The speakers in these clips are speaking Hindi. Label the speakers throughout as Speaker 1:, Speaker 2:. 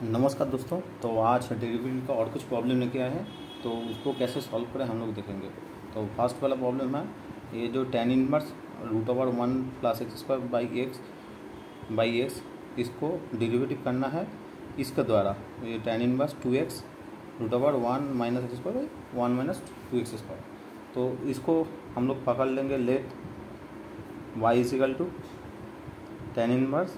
Speaker 1: नमस्कार दोस्तों। तो आज डेरिवेटिव का और कुछ प्रॉब्लम लेके आए हैं, तो उसको कैसे सॉल्व करें हम लोग देखेंगे। तो फर्स्ट वाला प्रॉब्लम है ये जो tan इनवर्स √1 + x² इसको डेरिवेटिव करना है इसके द्वारा। ये tan inverse 2x √1 - x² 1 - 2x²। तो इसको हम लोग पकड़ लेंगे। Let y = tan inverse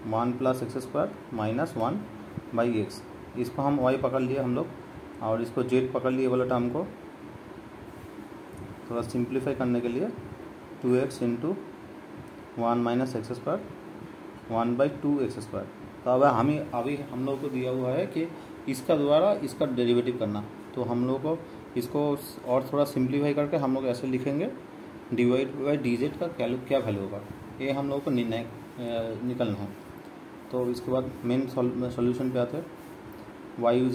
Speaker 1: 1 + x² - 1/x। इसको हम y पकड़ लिए हम लोग, और इसको z पकड़ लिए वाला टर्म को। थोड़ा सिंप्लीफाई करने के लिए 2x × 1 - x² 1/2x²। तो अब अभी हम लोग को दिया हुआ है कि इसका द्वारा इसका डेरिवेटिव करना। तो हम लोग को इसको और थोड़ा सिंप्लीफाई करके हम लोग ऐसे लिखेंगे dy/dz का क्या वैल्यू होगा, ये हम लोग को निर्णय निकलना है। तो इसके बाद मेन सॉल्यूशन पे आते हैं। y =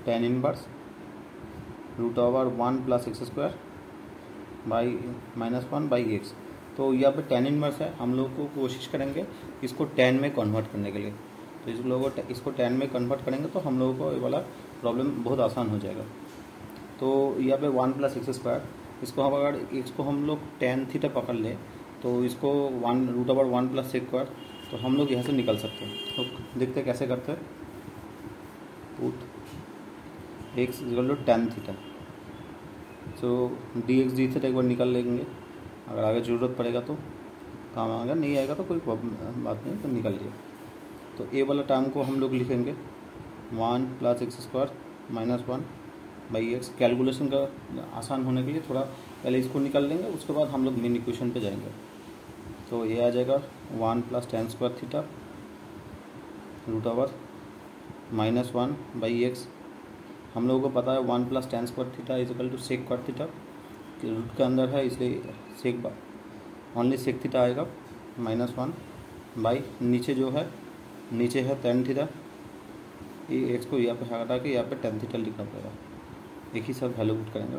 Speaker 1: tan inverse √1 + x² -1/x। तो यहाँ पे tan इनवर्स है, हम लोग को कोशिश करेंगे इसको tan में कन्वर्ट करने के लिए। तो इस लोगों को इसको tan में कन्वर्ट करेंगे तो हम लोगों को ये वाला प्रॉब्लम बहुत आसान हो जाएगा। तो यहाँ पे 1 + x², इसको हम अगर इसको हम लोग tan थीटा पकड़ लें तो इसको √1 + sec², तो हम लोग यहाँ से निकल सकते हैं। तो देखते हैं कैसे करते हैं। पुट x = tan थीटा, तो dx dθ एक बार निकल लेंगे, अगर आगे ज़रूरत पड़ेगा तो काम आएगा, नहीं आएगा तो कोई बात नहीं, तो निकल लिया। तो ए वाला टर्म को हम लोग लिखेंगे 1 + x² - 1/x। कैलकुलेशन का आसान होने के लिए थोड़ा पहले इसको निकल लेंगे, उसके बाद हम लोग मेन इक्वेशन पे जाएंगे। तो ये आ जाएगा 1 + tan² थीटा √1 - 1/x। हम लोगों को पता है 1 + tan² theta = sec² theta, root के अंदर है इसलिए ओनली सेक थीटा आएगा -1 बाई नीचे जो है नीचे है tan थीटा। ये एक्स को यहाँ पे हटा के यहाँ पे tan थीटा लिखना पड़ेगा, एक ही सब वैल्यू पुट करेंगे।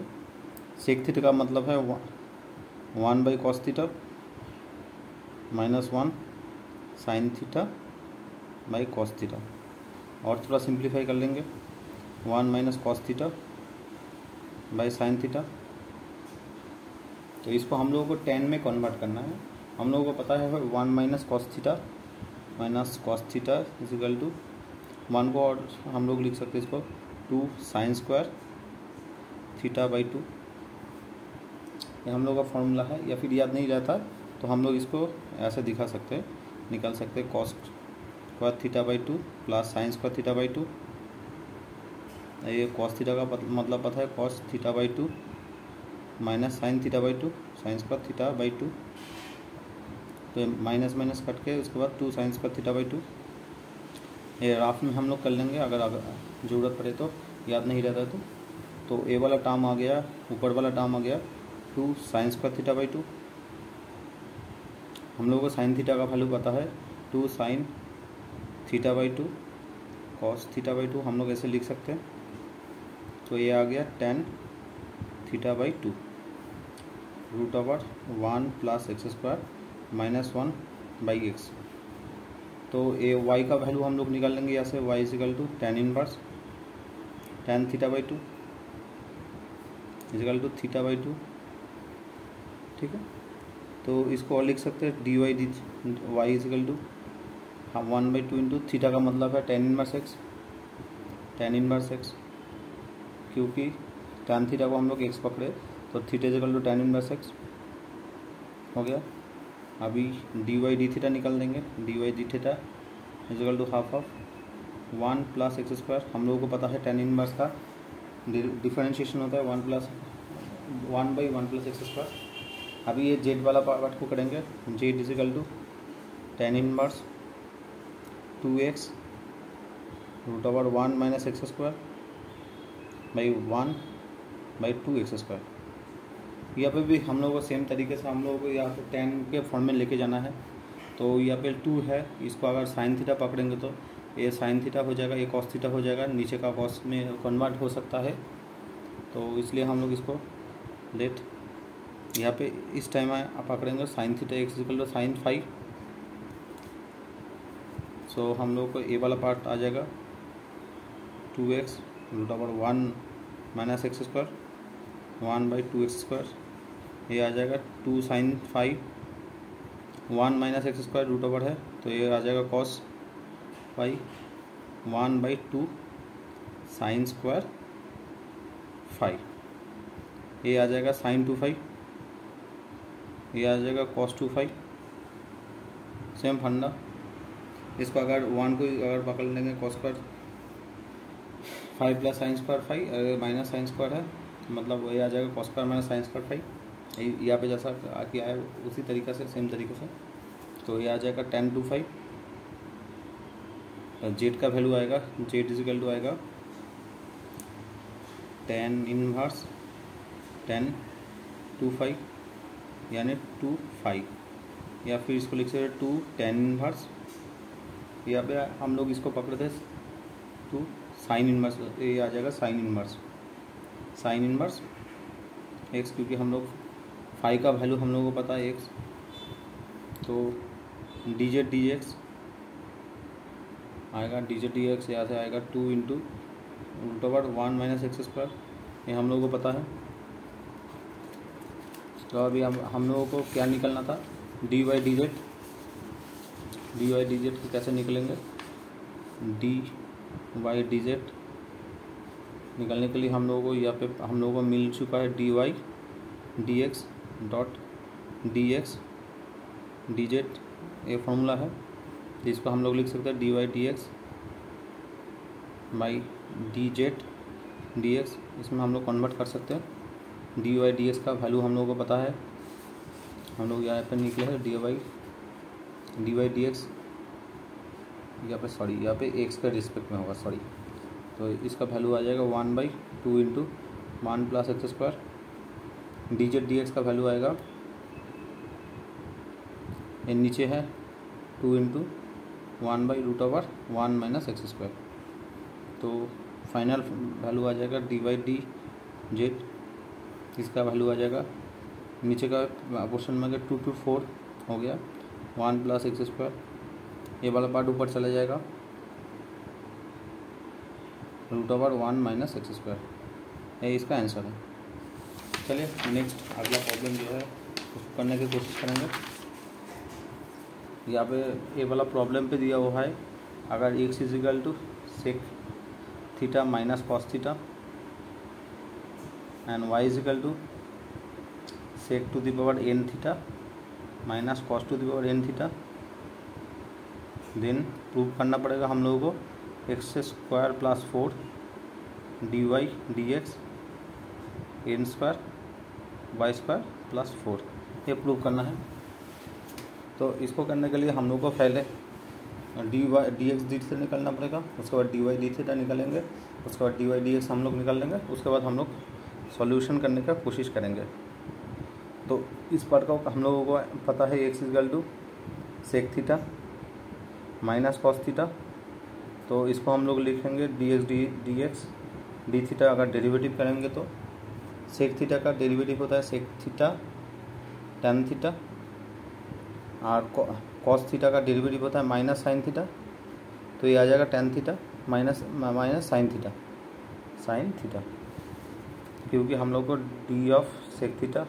Speaker 1: सेक थीटा का मतलब है 1/cos theta -1 sin theta cos theta. और थोड़ा सिंप्लीफाई कर लेंगे 1 - cos थीटा sin थीटा। तो इसको हम लोगों को tan में कन्वर्ट करना है। हम लोगों को पता है 1 - cos थीटा cos थीटा = 1 को, और हम लोग लिख सकते हैं इसको 2 sin² θ/2। ये हम लोग का फॉर्मूला है, या फिर याद नहीं रहता तो हम लोग इसको ऐसे दिखा सकते हैं, निकाल सकते हैं cos² θ/2 + sin² θ/2। ये cos थीटा का मतलब पता है cos θ/2 - sin θ/2 sin² θ/2। तो माइनस माइनस कट के उसके बाद 2 sin² θ/2। ये राफ में हम लोग कर लेंगे, अगर ज़रूरत पड़े तो, याद नहीं रहता तो ए वाला टर्म आ गया, ऊपर वाला टर्म आ गया 2 sin² θ/2। हम लोगों को sin थीटा का वैल्यू पता है 2 sin θ/2 cos θ/2, हम लोग ऐसे लिख सकते हैं। तो ये आ गया tan θ/2 √1 + x² - 1/x। तो ये y का वैल्यू हम लोग निकाल लेंगे यहाँ से। y = tan इनवर्स tan θ/2 = θ/2, ठीक है। तो इसको और लिख सकते हैं dy y = 1/2 × थीटा का मतलब है tan इनवर्स x, क्योंकि tan थीटा को हम लोग x पकड़े तो थीटा = tan इनवर्स x हो गया। अभी dy dθ निकल देंगे, dy dθ = ½ 1 + x²। हम लोगों को पता है tan इनवर्स का डिफरेंशिएशन होता है 1/1 + x²। अभी ये z वाला पार्ट को करेंगे। z = tan inverse 2x √1 - x² 1/2x²। यहाँ पे भी हम लोगों को सेम तरीके से हम लोगों को यहाँ पे tan के फॉर्म में लेके जाना है। तो यहाँ पे 2 है, इसको अगर sin थीटा पकड़ेंगे तो ये sin थीटा हो जाएगा, ये cos थीटा हो जाएगा, नीचे का cos में कन्वर्ट हो सकता है। तो इसलिए हम लोग इसको लेट यहाँ पे इस टाइम आप पकड़ेंगे sin theta x = sin 5 so हम लोग को ए वाला पार्ट आ जाएगा 2x root over 1 minus x square 1/2x²। ये आ जाएगा 2 sin 5 1 minus x square root over है, तो ये आ जाएगा cos 5 1/2 sin स्क्वायर 5। ये आ जाएगा sin 2 5, ये आ जाएगा cos 2 5। सेम फंडा, इसको अगर 1 को अगर पकड़ लेंगे cos square 5 plus sine square 5, अगर माइनस साइन स्क्वायर है तो मतलब ये आ जाएगा cos square minus sine square 5। यहाँ पे जैसा किया है उसी तरीक़े से, सेम तरीके से। तो ये आ जाएगा tan 2 5। जेड का वैल्यू आएगा, जेड इजिकल टू आएगा tan इनवर्स tan 2 5 यानी 2 5, या फिर इसको लिख सकते 2 tan इनवर्स। यहाँ पे हम लोग इसको पकड़ते 2 साइन इनवर्स, ये आ जाएगा साइन इनवर्स एक्स, क्योंकि हम लोग 5 का वैल्यू हम लोगों को पता है एक्स। तो dz dx आएगा, dz dx यहाँ से आएगा 2 into root over 1 minus x square, ये हम लोगों को पता है। तो अभी हम लोगों को क्या निकलना था, dy dz को कैसे निकलेंगे, dy dz निकलने के लिए हम लोगों को यहाँ पे हम लोगों को मिल चुका है dy dx dot dx dz, ये फॉर्मूला है। तो इसको हम लोग लिख सकते हैं dy dx by dz dx, इसमें हम लोग कन्वर्ट कर सकते हैं। dy dx का वैल्यू हम लोगों को पता है, हम लोग यहाँ पे निकले हैं dy dx, यहाँ पे x के रिस्पेक्ट में होगा, सॉरी। तो इसका वैल्यू आ जाएगा 1/2 into 1 plus x square. dz dx का वैल्यू आएगा, ये नीचे है 2 इंटू 1/रूट ओवर 1 माइनस एक्स स्क्वायर। तो फाइनल वैल्यू आ जाएगा dy dz, इसका वैल्यू आ जाएगा नीचे का क्वेश्चन में 2 to 4 हो गया 1 प्लस एक्स स्क्वायर, ये वाला पार्ट ऊपर चला जाएगा root over 1 minus x square, ये इसका आंसर है। चलिए नेक्स्ट अगला प्रॉब्लम जो है उसको करने की कोशिश करेंगे। यहाँ पे ये वाला प्रॉब्लम पे दिया हुआ है, अगर x equal to sec theta minus cos theta and y is equal to sec to the power n theta minus cos to the power n theta, then prove करना पड़ेगा हम लोगों को X square plus 4 dy dx n square y square plus 4, ये प्रूव करना है। तो इसको करने के लिए हम लोग को पहले dy dx डी से निकलना पड़ेगा, उसके बाद dy डी थीटा निकालेंगे, उसके बाद dy dx हम लोग निकाल लेंगे, उसके बाद हम लोग सॉल्यूशन करने का कोशिश करेंगे। तो इस पार्ट का हम लोगों को पता है x equal to sec theta minus cos theta, तो इसको हम लोग लिखेंगे dx डी थीटा। अगर डेरिवेटिव करेंगे तो सेक थीटा का डेरिवेटिव होता है सेक थीटा tan थीटा, और कॉस थीटा का डेरिवेटिव होता है माइनस साइन थीटा। तो ये आ जाएगा tan theta minus sine theta, क्योंकि हम लोग को डी ऑफ सेक थीटा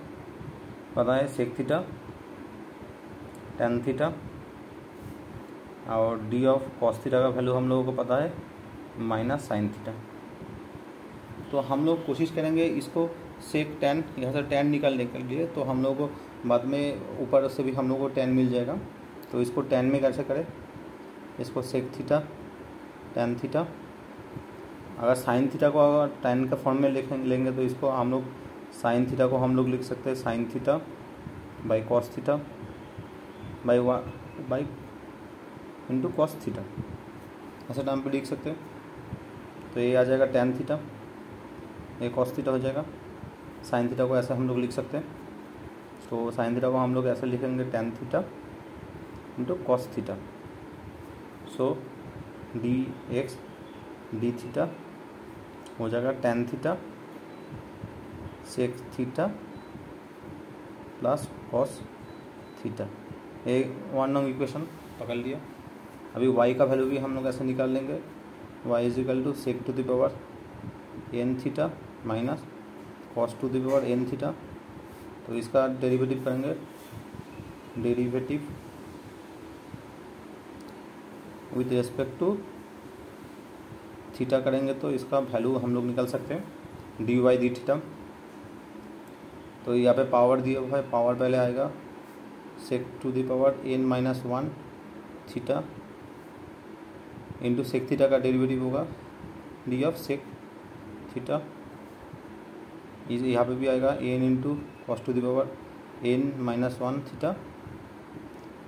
Speaker 1: पता है, सेक थीटा tan थीटा, और डी ऑफ कॉस थीटा का वैल्यू हम लोगों को पता है माइनस साइन थीटा। तो हम लोग कोशिश करेंगे इसको सेक tan, यहाँ से tan निकालने के लिए, तो हम लोग को बाद में ऊपर से भी हम लोग को tan मिल जाएगा। तो इसको tan में कैसे करें, इसको सेक थीटा tan थीटा, अगर साइन थीटा को अगर tan का फॉर्म में लेंगे तो इसको हम लोग साइन थीटा को हम लोग लिख सकते हैं sign theta by cos theta by into cos theta, ऐसा टाइम पे लिख सकते हैं। तो ये आ जाएगा tan थीटा, ये कॉस थीटा हो जाएगा, साइन थीटा को ऐसे हम लोग लिख सकते हैं। तो साइन थीटा को हम लोग ऐसे लिखेंगे tan theta into cos theta. So dx D theta हो जाएगा tan theta sec theta plus cos theta. ये 1 नंबर इक्वेशन पकड़ लिया। अभी y का वैल्यू भी हम लोग ऐसे निकाल लेंगे, y is equal to sec to the power N theta minus cos to the power N theta. तो इसका डेरिवेटिव करेंगे, derivative with respect to theta करेंगे तो इसका वैल्यू हम लोग निकाल सकते हैं डी वाई डी थीटा। तो यहाँ पे पावर दिया हुआ है, पावर पहले आएगा sec to the power N minus one theta into sec theta का डेरिवेटिव होगा डी ऑफ सेक थीटा। यहाँ पे भी आएगा N into cos to the power N minus one theta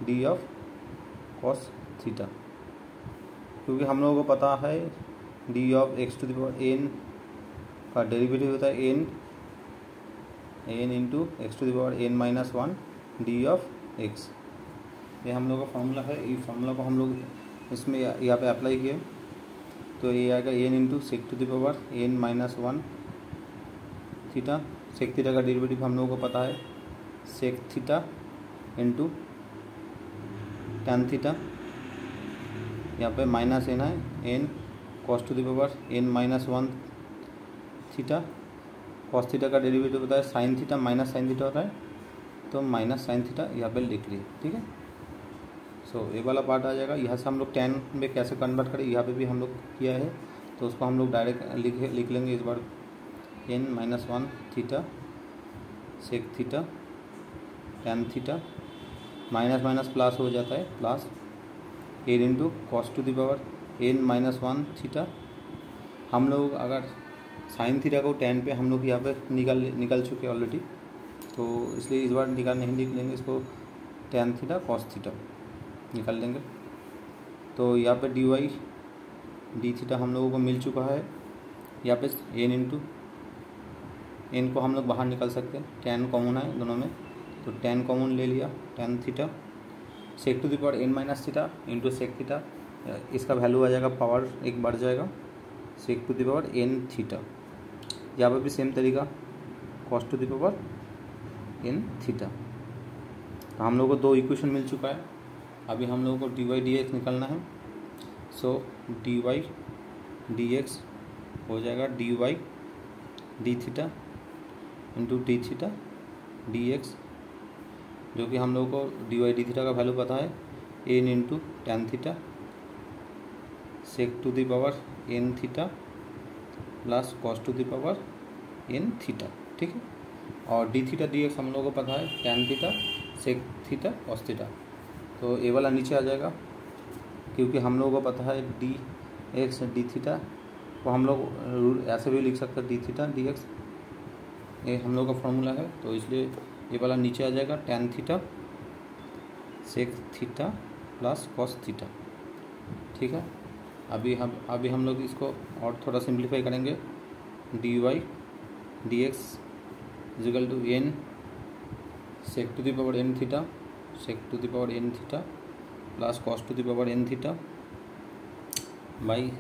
Speaker 1: d of cos theta, क्योंकि हम लोगों को पता है d of x to the power n का डेरिवेटिव होता है N into x to the power N minus one d of x. ये हम लोग का फार्मूला है, ये फार्मूला को हम लोग इसमें यहाँ पे अप्लाई किए तो ये आएगा N into sec to the power N minus one theta. Sec theta का डेरिवेटिव हम लोगों को पता है sec theta into tan theta, यहाँ पे माइनस एन है, N cos to the power N minus one theta. Cos theta का डेरिवेटिव होता है sine theta minus sine theta होता है, तो माइनस साइन थीटा यहाँ पे लिख लिए, ठीक है। सो ये वाला पार्ट आ जाएगा। यहाँ से हम लोग टेन में कैसे कन्वर्ट करें, यहाँ पे भी हम लोग किया है, तो उसको हम लोग डायरेक्ट लिख लेंगे इस बार n minus one theta sec theta tan theta, minus minus plus हो जाता है, plus n into cos to the power N minus one theta. हम लोग अगर साइन थीटा को टेन पे हम लोग यहाँ पे निकल चुके ऑलरेडी, तो इसलिए इस बार नहीं निकलेंगे, इसको टेन थीटा कॉस थीटा निकाल लेंगे। तो यहाँ पे डी वाई डी थीटा हम लोगों को मिल चुका है। यहाँ पे एन इंटू एन को हम लोग बाहर निकाल सकते हैं, टेन कॉमन है दोनों में, तो टेन कॉमन ले लिया, tan theta sec to the power N minus theta into sec theta, इसका वैल्यू आ जाएगा, पावर एक बढ़ जाएगा, sec to the power N theta. यहाँ पर भी सेम तरीका cos to the power N theta. तो हम लोगों को दो इक्वेशन मिल चुका है, अभी हम लोगों को डी वाई डी एक्स निकालना है। So D Y D X हो जाएगा D Y D theta into D theta D X, जो कि हम लोगों को डी वाई डी थीटा का वैल्यू पता है N into tan theta sec to the power N theta plus cos to the power N theta, ठीक है। और डी थीटा डी एक्स हम लोगों को पता है tan theta sec theta cos theta, तो ए वाला नीचे आ जाएगा, क्योंकि हम लोगों को पता है डी एक्स डी थीटा को हम लोग ऐसे भी लिख सकते हैं डी थीटा डी एक्स, ये हम लोग का फॉर्मूला है, तो इसलिए ये वाला नीचे आ जाएगा tan theta sec theta plus cos theta, ठीक है। अभी हम लोग इसको और थोड़ा सिंप्लीफाई करेंगे, D Y D x is equal to N sec to the power N theta sec to the power N theta plus cos to the power N theta by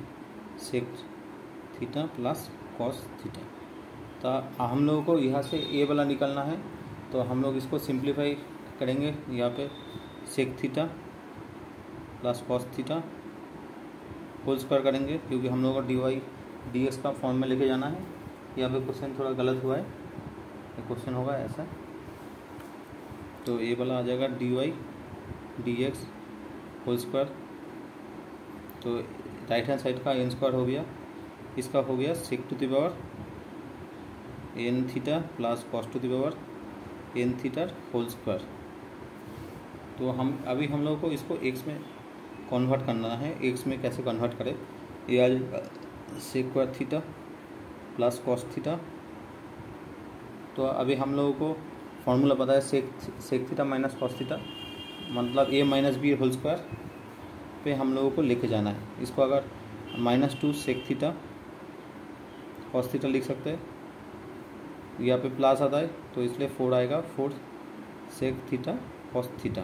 Speaker 1: sec theta plus cos theta. तो हम लोगों को यहाँ से ए वाला निकालना है, तो हम लोग इसको सिंप्लीफाई करेंगे, यहाँ पे sec theta plus cos theta whole square करेंगे, क्योंकि हम लोगों को डी वाई डी एक्स का फॉर्म में लेके जाना है। यहाँ पे क्वेश्चन थोड़ा गलत हुआ है, ये क्वेश्चन होगा ऐसा, तो ये वाला आ जाएगा D Y D x whole square, तो राइट हैंड साइड का एन स्क्वायर हो गया, इसका हो गया sec to the power N theta plus cos to the power N theta whole square. तो अभी हम लोग को इसको एक्स में कन्वर्ट करना है। एक्स में कैसे कन्वर्ट करें, ये आ जाएगा sec square theta plus cos theta. तो अभी हम लोगों को फॉर्मूला पता है sec theta minus cos theta, मतलब A minus B whole square पे हम लोगों को लेके जाना है। इसको अगर -2 सेक थीटा कॉस थीटा लिख सकते हैं, यहाँ पे प्लस आता है तो इसलिए 4 आएगा, 4 सेक थीटा कॉस थीटा,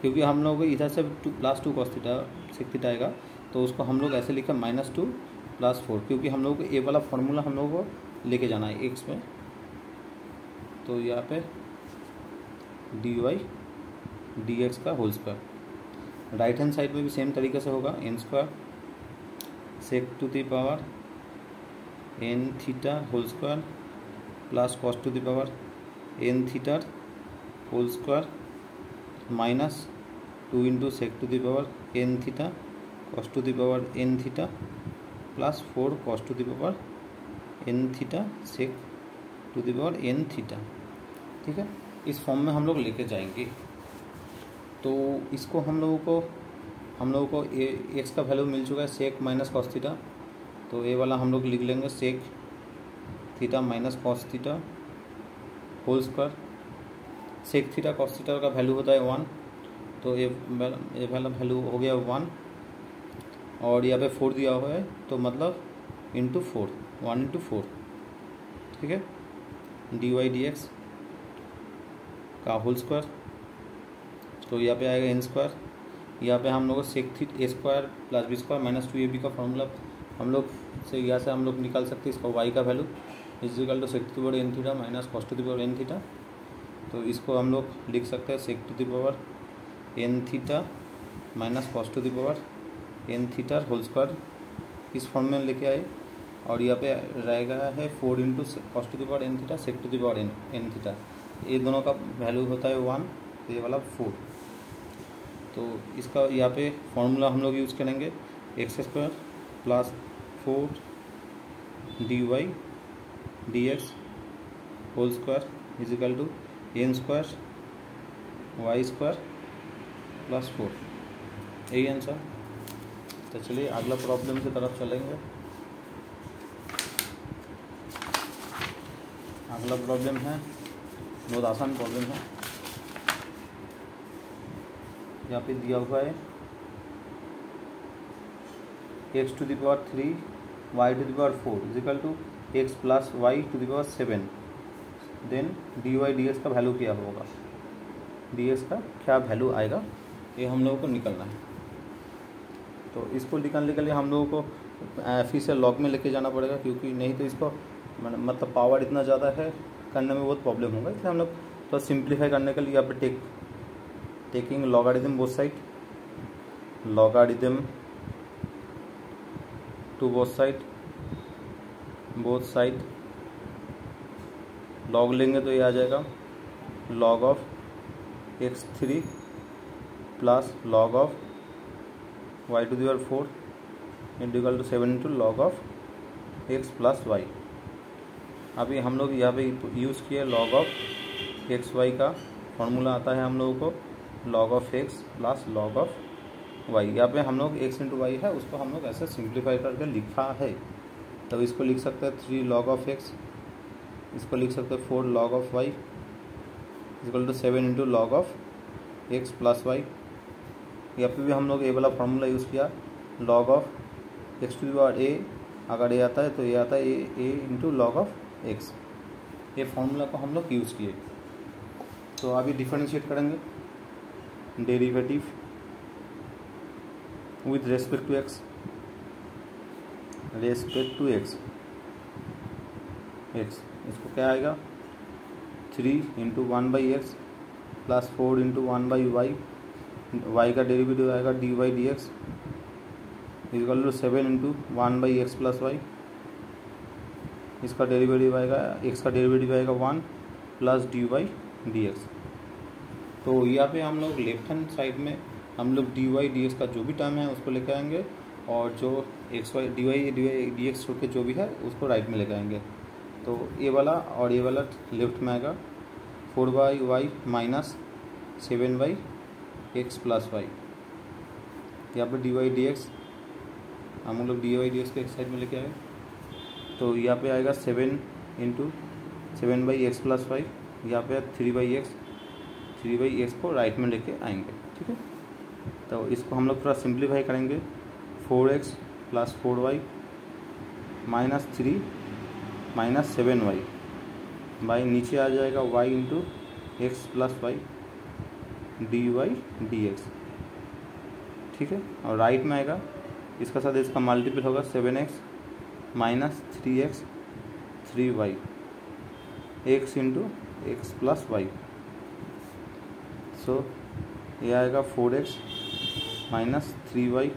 Speaker 1: क्योंकि हम लोग इधर से +2 कॉस थीटा सेक थीटा आएगा, तो उसको हम लोग ऐसे लिखा -2 + 4, क्योंकि हम लोग को ए वाला फॉर्मूला हम लोग को लेके जाना है एक्स में। तो यहाँ पे डी वाई डी एक्स का whole square, right hand side में भी सेम तरीके से होगा, N square sec to the power N theta whole square plus cos to the power N theta whole square minus 2 into sec to the power N theta cos to the power N theta plus 4 cos to the power N theta sec to the power N theta. ठीक है, इस फॉर्म में हम लोग लेके जाएंगे। तो इसको हम लोगों को एक्स का वैल्यू मिल चुका है सेक माइनस कॉस थीटा, तो ये वाला हम लोग लिख लेंगे sec theta minus cos theta whole square. Sec theta cos theta का वैल्यू होता है 1, तो ये वाला वैल्यू हो गया 1 और यहाँ पे 4 दिया हुआ है, तो मतलब इंटू 4 1 इंटू 4। ठीक है, डी वाई डी एक्स का होल स्क्वायर, तो यहाँ पे आएगा एन स्क्वायर। यहाँ पे हम लोग को sec theta a square plus b square minus 2ab का फॉर्मूला हम लोग से यहाँ से हम लोग निकाल सकते हैं। इसका वाई का value equal to sec to the power N theta minus cos to the power N theta, तो इसको हम लोग लिख सकते हैं sec to the power N theta minus cos to the power N theta whole square, इस फॉर्म में लेके आए। और यहाँ पे रहेगा है 4 into cos to the power N theta sec to the power N theta, ये दोनों का वैल्यू होता है 1, तो ये वाला 4। तो इसका यहाँ पे फॉर्मूला हम लोग यूज़ करेंगे X square plus 4 D Y D x whole square is equal to N square Y square plus 4, यही आंसर। तो चलिए अगला प्रॉब्लम की तरफ चलेंगे। अगला प्रॉब्लम है, बहुत आसान प्रॉब्लम है। यहाँ पे दिया हुआ है x to the power 3 Y to the power 4 equal to X plus Y to the power 7, then D Y D x का वैल्यू क्या होगा, डी एक्स का क्या वैल्यू आएगा, ये हम लोगों को निकलना है। तो इसको निकालने के लिए हम लोगों को फिर से लॉग में लेके जाना पड़ेगा, क्योंकि नहीं तो इसको मतलब पावर इतना ज़्यादा है करने में बहुत प्रॉब्लम होगा। इसलिए हम लोग तो सिंप्लीफाई करने के लिए यहाँ पे taking logarithm both side, logarithm to both side log लेंगे तो ये आ जाएगा log of x3 plus log of y to the power 4 integral to 7 into log of x plus y. अभी हम लोग यहाँ पे यूज़ किए लॉग ऑफ एक्स वाई का फॉर्मूला आता है हम लोगों को log of x plus log of y. यहाँ पे हम लोग एक्स इंटू वाई है उसको हम लोग ऐसे सिंप्लीफाई करके लिखा है, तब इसको लिख सकते हैं 3 लॉग ऑफ एक्स, इसको लिख सकते हैं 4 log of y equal to 7 into log of x plus y. यहाँ पे भी हम लोग ए वाला फार्मूला यूज़ किया log of x to the power a, अगर ए आता है तो ये आता है a into log of x, ये फार्मूला को हम लोग यूज़ किए। तो अभी डिफरेंशिएट करेंगे derivative with respect to x, इसको क्या आएगा 3 into 1/x plus 4 into 1/y, Y का डेरिवेटिव आएगा D Y D x equal to 7 into 1/x plus Y, इसका डेरिवेटिव आएगा एक्स का डेरिवेटिव आएगा 1 plus D Y D X. तो यहाँ पे हम लोग लेफ्ट हैंड साइड में हम लोग डी वाई डी एक्स का जो भी टर्म है उसको लेकर आएंगे, और जो X Y D Y D X छोड़ के जो भी है उसको राइट में लेकर आएंगे। तो ये वाला और ये वाला लेफ्ट में आएगा 4/y minus 7/x plus y. यहाँ पर डी वाई डी एक्स हम लोग डी वाई डी एक्स को एक साइड में लेके आए, तो यहाँ पे आएगा 7 इंटू 7/x प्लस वाई, यहाँ पे 3/x को राइट में लेके आएंगे। ठीक है, तो इसको हम लोग थोड़ा सिंप्लीफाई करेंगे 4x plus 4y minus 3 minus 7y by नीचे आ जाएगा y into x plus Y D Y D X. ठीक है, और राइट में आएगा इसका साथ इसका मल्टीपल होगा 7x minus 3x 3y x into x plus y. So ये आएगा 4x minus 3y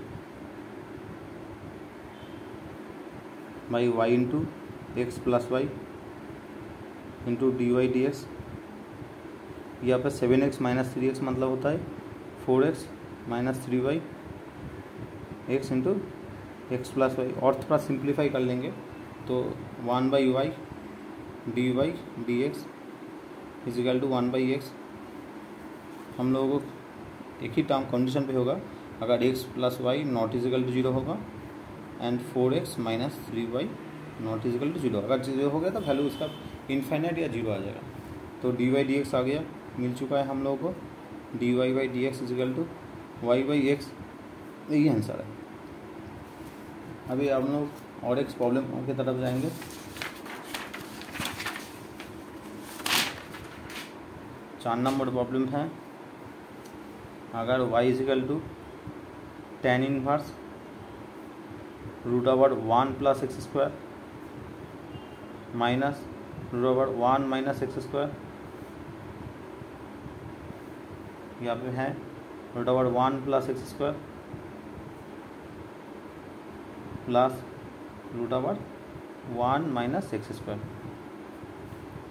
Speaker 1: by y into x plus y into d Y D x. यहाँ पे 7x माइनस 3x मतलब होता है 4x minus 3y x into x plus y. और थोड़ा सिंप्लीफाई कर लेंगे तो 1/y d Y D x is equal to 1/x। हम लोगों को एक ही टर्म कंडीशन पे होगा अगर x plus y not is equal to 0 होगा and 4x minus 3y not is equal to 0। अगर 0 हो गया तो वैल्यू उसका इन्फाइनाइट या 0 आ जाएगा। तो डी वाई डी एक्स आ गया, मिल चुका है हम लोगों को। D y by d x is equal to y by x, यही आंसर है। अभी हम लोग और एक प्रॉब्लम की तरफ जाएंगे। चार नंबर प्रॉब्लम है, अगर y is equal to tan inverse root over 1 plus x square minus root over 1 minus x square, यहाँ पे है root over 1 plus x square plus root over 1 minus x square.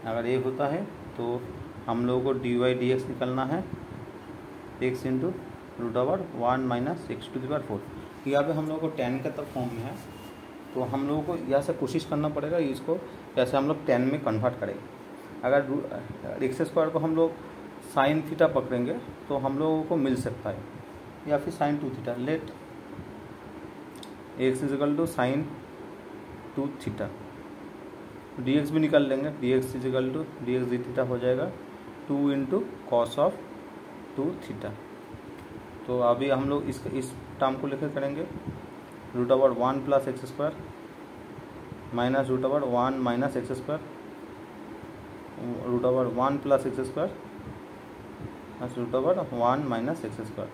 Speaker 1: अगर ये होता है तो हम लोगों को डी वाई डी एक्स निकलना है x into root over 1 minus x to the power 4। यहाँ पे हम लोगों को tan का तब फॉर्म में है तो हम लोगों को यहाँ से कोशिश करना पड़ेगा इसको कैसे हम लोग tan में कन्वर्ट करेंगे। अगर एक्स स्क्वायर को हम लोग साइन थीटा पकड़ेंगे तो हम लोगों को मिल सकता है, या फिर sine 2 theta. Let x is equal to sine 2 theta, D x भी निकाल लेंगे, d x is equal to d x d theta हो जाएगा 2 इंटू कॉस ऑफ 2 थीटा। तो अभी हम लोग इस टर्म को लेकर करेंगे root over 1 plus x square minus root over 1 minus x square root over 1 plus x square plus root over 1 minus x square,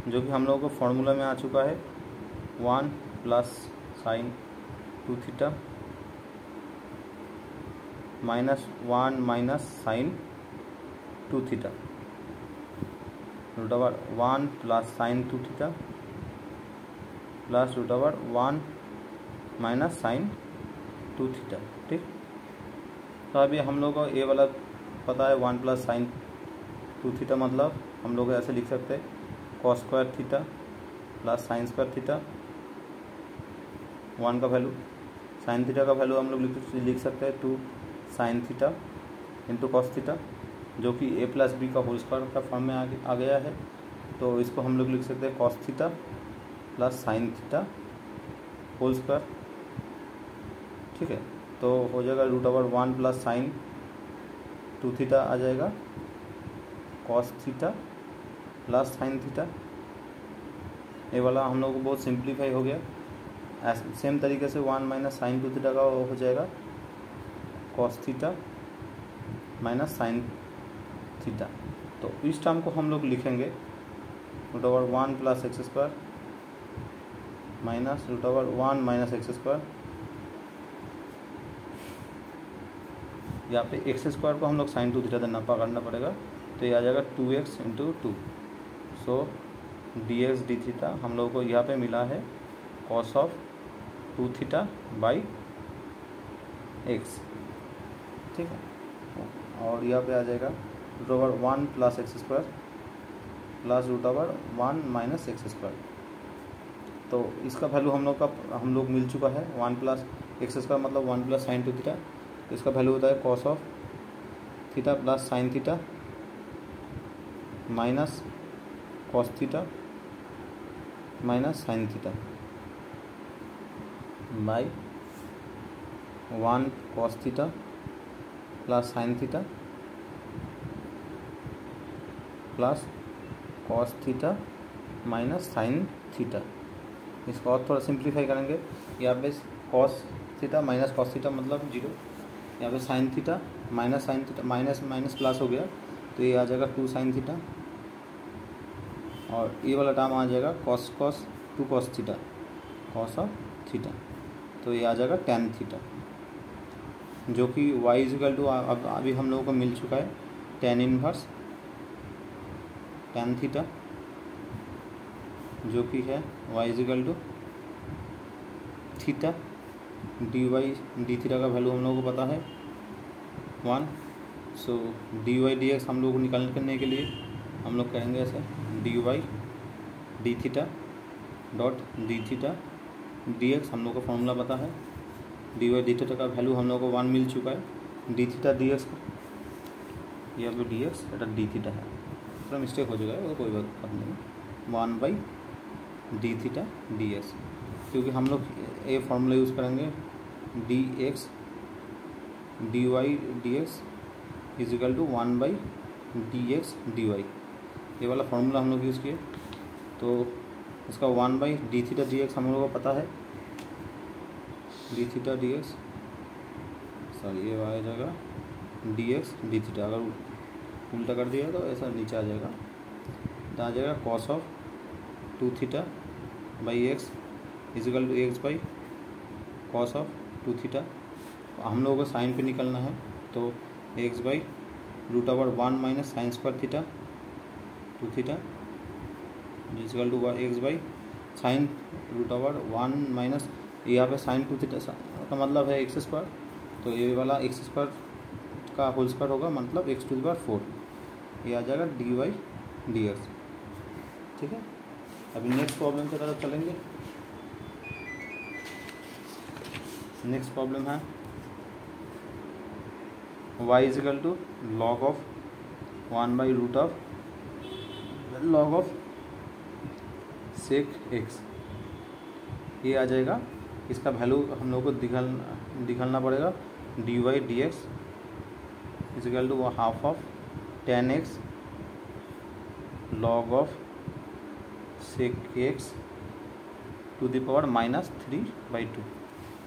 Speaker 1: जो कि हम लोगों को फॉर्मूला में आ चुका है 1 plus sine 2 theta minus 1 minus sine 2 theta root over 1 plus sine 2 theta plus root over 1 minus sine 2 theta. ठीक, तो अभी हम लोग को ए वाला पता है 1 प्लस साइन 2 थीटा मतलब हम लोग ऐसे लिख सकते हैं cos square theta plus sign square theta. 1 का वैल्यू, साइन थीटा का वैल्यू हम लोग लिख सकते हैं 2 sine theta into cos theta, जो कि a प्लस बी का होल स्क्वायर का फॉर्म में आ गया है। तो इसको हम लोग लिख सकते हैं cos theta plus sine theta whole square. ठीक है, तो हो जाएगा root over 1 plus sine 2 theta आ जाएगा cos theta plus sine theta. ये वाला हम लोग को बहुत सिंप्लीफाई हो गया। सेम तरीके से 1 माइनस साइन 2 थीटा का हो जाएगा cos theta minus sine theta. तो इस टर्म को हम लोग लिखेंगे root over 1 plus x square minus root over 1 minus x square. यहाँ पे एक्स स्क्वायर को हम लोग साइन 2 थीटा देना पकड़ना पड़ेगा, तो ये आ जाएगा 2x into 2। So d x d theta हम लोग को यहाँ पे मिला है cos of 2 theta by x. ठीक है, और यहाँ पे आ जाएगा root over 1 plus x square plus root over 1 minus x square. तो इसका वैल्यू हम लोग मिल चुका है 1 प्लस एक्स स्क्वायर मतलब 1 प्लस साइन 2 थीटा। इसका वैल्यू होता है cos of theta plus sine theta minus cos theta minus sine theta by 1 cos theta plus sine theta plus cos theta minus sine theta. इसको और थोड़ा सिंप्लीफाई करेंगे, यहाँ पे cos theta minus cos theta मतलब 0, यहाँ पे sine theta minus sine theta minus minus plus हो गया तो ये आ जाएगा 2 साइन थीटा, और ये वाला टर्म आ जाएगा cos 2 cos theta cos of theta, तो ये आ जाएगा tan थीटा, जो कि y इक्वल टू अभी हम लोगों को मिल चुका है tan इनवर्स tan थीटा जो कि है y is equal to theta d Y D theta का वैल्यू हम लोगों को पता है 1। So D Y D x हम लोग को निकालने के लिए हम लोग कहेंगे ऐसे d Y D theta dot d theta D x हम लोग को फॉर्मूला पता है। डी वाई डी थीटा का वैल्यू हम लोग को 1 मिल चुका है। डी थीटा डी एक्स का यह भी डी एक्स डी थीटा है, थोड़ा मिस्टेक हो जाएगा तो कोई बात नहीं। 1 by d theta D x, क्योंकि हम लोग ये फार्मूला यूज़ करेंगे d x d Y D x is equal to 1 by d x d y, ये वाला फार्मूला हम लोग यूज़ किए। तो इसका 1 by d theta D x हम लोगों को पता है, D theta D x sorry ये आ जाएगा डी एक्स डी थीटा, अगर उल्टा कर दिया तो ऐसा नीचे आ जाएगा, तो आ जाएगा cos of 2 theta by x is equal to x by cos of 2 theta. हम लोगों को साइन पे निकलना है, तो x by root over 1 minus sine square theta 2 theta is equal to x by sine root over 1 minus यहाँ पे साइन 2 थीटा का मतलब है एक्स स्क्वायर, तो ये वाला एक्स स्क्वायर का होल स्क्वायर होगा, मतलब एक्स टू द पावर 4, ये आ जाएगा डी वाई डी एक्स। ठीक है, अभी नेक्स्ट प्रॉब्लम की तरफ चलेंगे। नेक्स्ट प्रॉब्लम है y is equal to log of 1 by root of log of sec x, ये आ जाएगा। इसका वैल्यू हम लोग को निकालना पड़ेगा d Y D x is equal to half of 10x log of sec x to the power -3/2।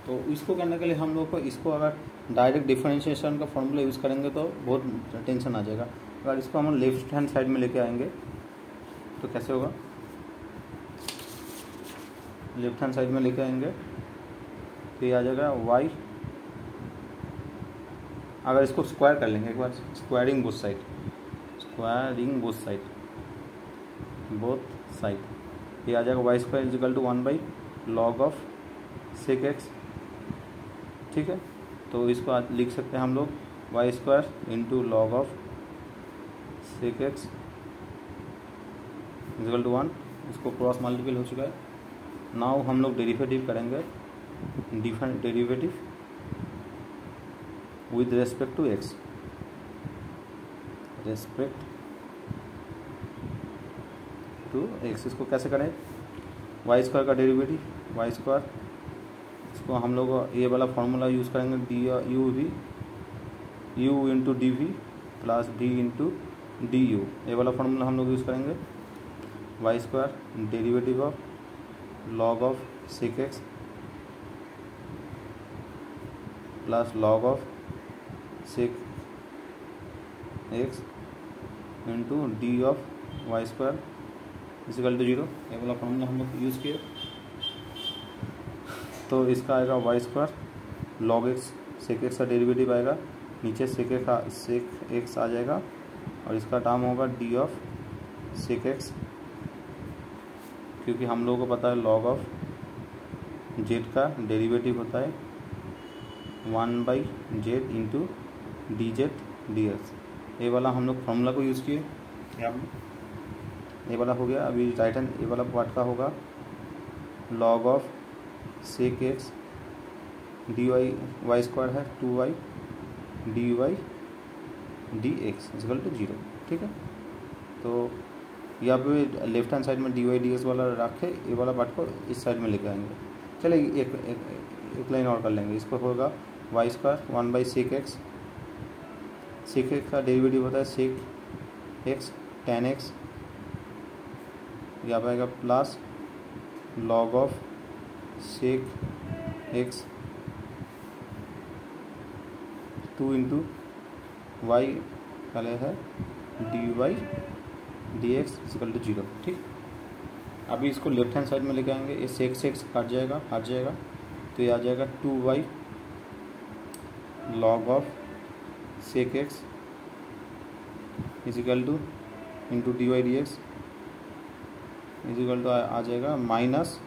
Speaker 1: तो इसको करने के लिए हम लोग को इसको अगर डायरेक्ट डिफरेंशिएशन का फॉर्मूला यूज़ करेंगे तो बहुत टेंशन आ जाएगा। अगर इसको हम लेफ्ट हैंड साइड में लेके आएंगे तो कैसे होगा, लेफ्ट हैंड साइड में लेके आएंगे तो ये आ जाएगा y, अगर इसको स्क्वायर कर लेंगे एक बार, स्क्वायरिंग बोथ साइड ये आ जाएगा y square is equal to 1 by log of sec x. ठीक है, तो इसको आज लिख सकते हैं हम लोग y square into log of sec x is equal to 1, इसको क्रॉस मल्टीपल हो चुका है। नाउ हम लोग डेरिवेटिव करेंगे, derivative with respect to x, respect to x. इसको कैसे करें, वाई स्क्वायर का डेरिवेटिव वाई स्क्वायर, इसको हम लोग ये वाला फार्मूला यूज़ करेंगे d u into d v plus d into d u, ये वाला फार्मूला हम लोग यूज़ करेंगे। Y square derivative of log of sec x plus log of sec x into d of y square is equal to 0, ये वाला फॉर्मूला हम लोग यूज़ किए। तो इसका आएगा y square log x, sec x का डेरिवेटिव आएगा, नीचे सेक एक्स आ जाएगा और इसका टर्म होगा डी ऑफ सेक एक्स, क्योंकि हम लोगों को पता है लॉग ऑफ जेड का डेरिवेटिव होता है 1 by Z into D z d x. ये वाला हम लोग फॉर्मूला को यूज़ किए, ये वाला हो गया। अभी राइट हैंड ये वाला पार्ट का होगा log of sec x d y square है 2y d Y D x equal to 0। ठीक है, तो यहाँ पे लेफ्ट हैंड साइड में डी वाई डी एक्स वाला रख के ये वाला पार्ट को इस साइड में लेके आएंगे। चलिए एक लाइन और कर लेंगे, इसको होगा y square 1 by sec x, sec x का डेरिवेटिव होता है सेक एक्स tan एक्स, यहाँ पर आएगा plus log of sec x 2 into y पहले है d Y D x equal to 0। ठीक, अभी इसको लेफ्ट हैंड साइड में लेके आएंगे, ये सेक एक्स हट जाएगा, तो ये आ जाएगा 2y log of sec x is equal to into d Y D x is equal to आ जाएगा minus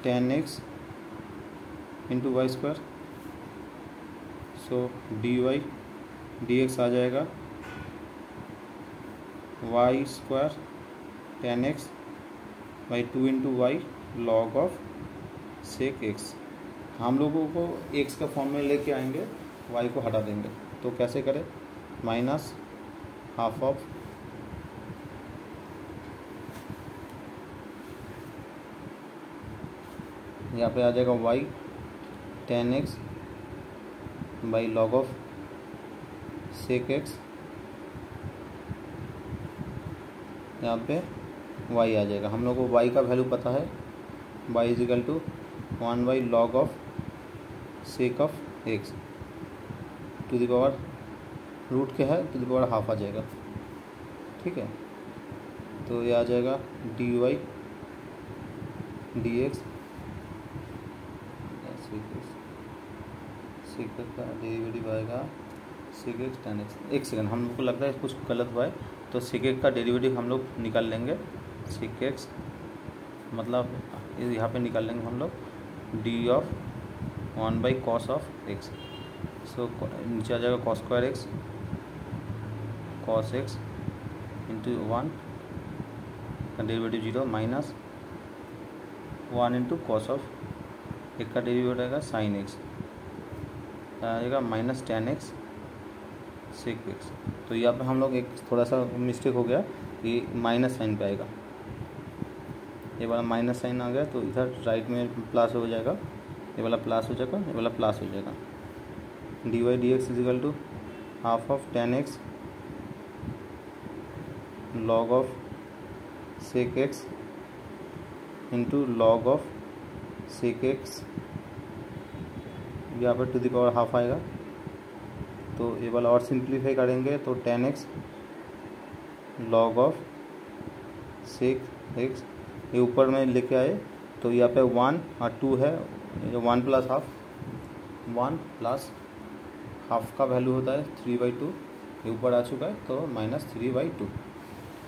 Speaker 1: 10x into y square. So D Y D x आ जाएगा y square 10x by 2 into y log of sec x. हम लोगों को एक्स का फॉर्म में लेके आएंगे, वाई को हटा देंगे। तो कैसे करें? माइनस हाफ ऑफ यहाँ पे आ जाएगा y 10x by log of sec x. यहाँ पे y आ जाएगा। हम लोग को y का वैल्यू पता है, y is equal to 1 by log of sec of x to the power root के है टू द पावर हाफ आ जाएगा। ठीक है, तो ये आ जाएगा D Y D x sec का डेरिवेटिव आएगा सेक एक्स टेन एक्स। एक सेकंड, हम लोग को लगता है कुछ गलत हुआ है, तो सेक एक्स का डेरिवेटिव हम लोग निकाल लेंगे। सेक एक्स मतलब यहाँ पे निकाल लेंगे हम लोग d of 1 by cos of x. So नीचे आ जाएगा cos square x cos x into 1 का derivative 0 minus 1 into cos of एक का डेरिवेटिव आएगा साइन एक्स आ जाएगा माइनस 10x सेक एक्स। तो यहाँ पे हम लोग एक थोड़ा सा मिस्टेक हो गया, ये माइनस साइन पे आएगा, ये वाला माइनस साइन आ गया तो इधर राइट में प्लस हो जाएगा, ये वाला प्लस हो जाएगा, ये वाला प्लस हो जाएगा। D Y D x is equal to half of 10x log of sec x into log of sec x, यहाँ पर टू द पावर हाफ आएगा। तो ये वाला और सिंप्लीफाई करेंगे तो 10x log of sec x, ये ऊपर में लेके आए तो यहाँ पे 1 और 2 है, 1 प्लस हाफ, 1 प्लस हाफ का वैल्यू होता है 3/2, ये ऊपर आ चुका है तो माइनस 3/2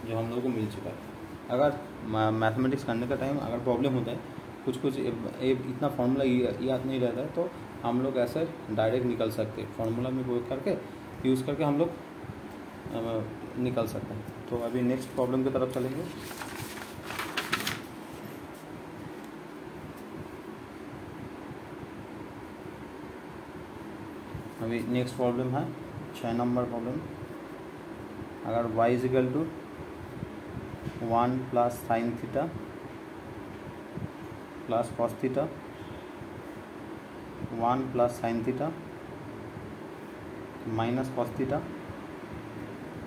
Speaker 1: जो हम लोगों को मिल चुका है। अगर मैथमेटिक्स करने का टाइम अगर प्रॉब्लम होता है, कुछ इतना फार्मूला याद नहीं रहता है, तो हम लोग ऐसे डायरेक्ट निकल सकते हैं, फार्मूला में उपयोग करके यूज़ करके हम लोग निकल सकते हैं। तो अभी नेक्स्ट प्रॉब्लम की तरफ चलेंगे। अभी नेक्स्ट प्रॉब्लम है 6 नंबर प्रॉब्लम। अगर y is equal to 1 plus sine theta plus cos theta 1 plus sine theta minus cos theta,